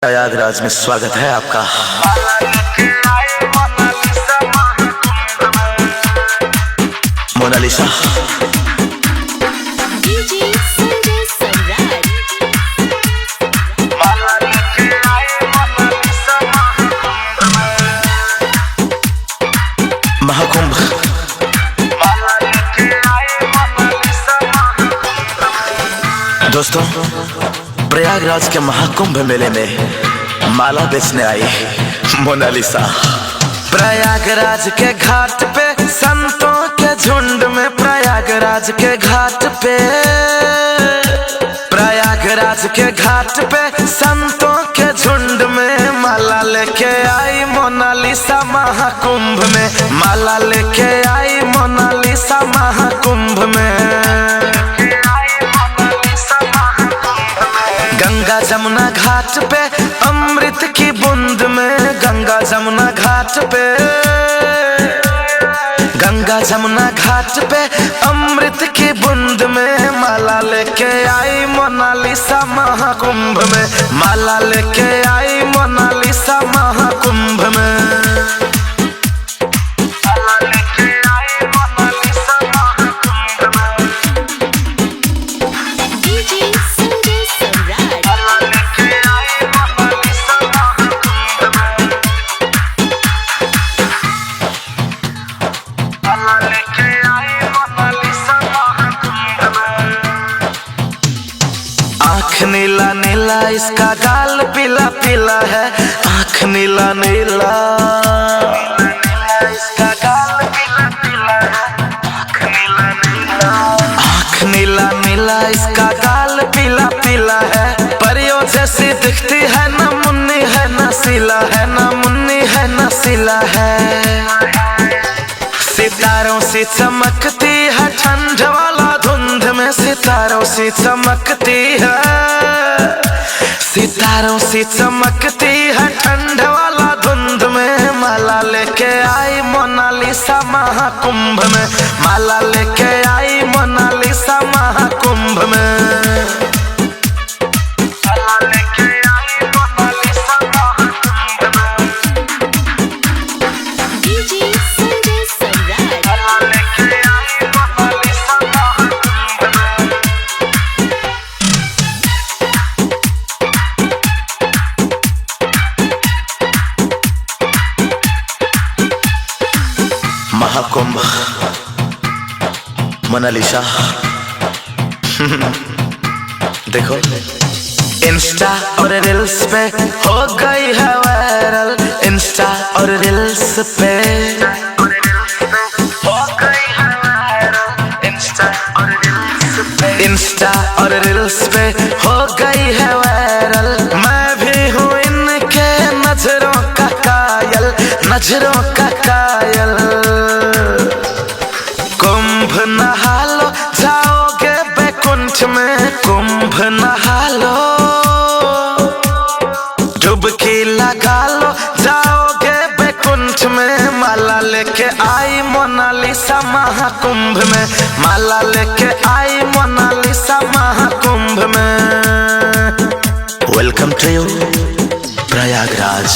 प्रयागराज में स्वागत है आपका। मोनालिसा महाकुंभ दोस्तों, प्रयागराज के महाकुंभ मेले में माला बेचने आई मोनालिसा। प्रयागराज के घाट पे संतों के झुंड में, प्रयागराज के घाट पे, प्रयागराज के घाट पे संतों के झुंड में माला लेके आई मोनालिसा महाकुंभ में, माला लेके आई मोनालिसा महाकुंभ में। गंगा जमुना घाट पे अमृत की बूंद में, गंगा जमुना घाट पे, गंगा जमुना घाट पे अमृत की बूंद में माला लेके आई मोनालिसा महाकुंभ में, माला लेके आई मोनालिसा महाकुंभ में। आँख नीला नीला इसका गाल पीला पीला है, आँख नीला नीला इसका गाल पीला पीला है, आँख नीला नीला, आँख नीला नीला इसका गाल पीला पीला है। परियों जैसी दिखती है, न मुन्नी है न सीला है, न मुन्नी है न सीला है। सितारों सी चमकती है ठंड वाला धुंध में, सितारों सी चमकती है, सितारों सी चमकती है ठंड वाला धुंध में माला लेके आई मोनालिसा महाकुंभ में, माला लेके आई मोनालिसा महाकुंभ में। महाकुंभ मोनालिसा देखो इंस्टा और रील्स पे हो गई है वायरल, इंस्टा और रील्स पे हो गई है वायरल, इंस्टा और रील्स पे, इंस्टा और रील्स पे हो गई है वायरल। मैं भी हूँ इनके नजरों का कायल, नजरों का कायल। कुंभ नहा लो जाओगे बैकुंठ में, कुंभ नहा लो, डुबकी लगा लो जाओगे बैकुंठ में। माला लेके आई मोनालिसा महाकुंभ में, माला लेके आई मोनालिसा महाकुंभ में। Welcome to you Prayagraj.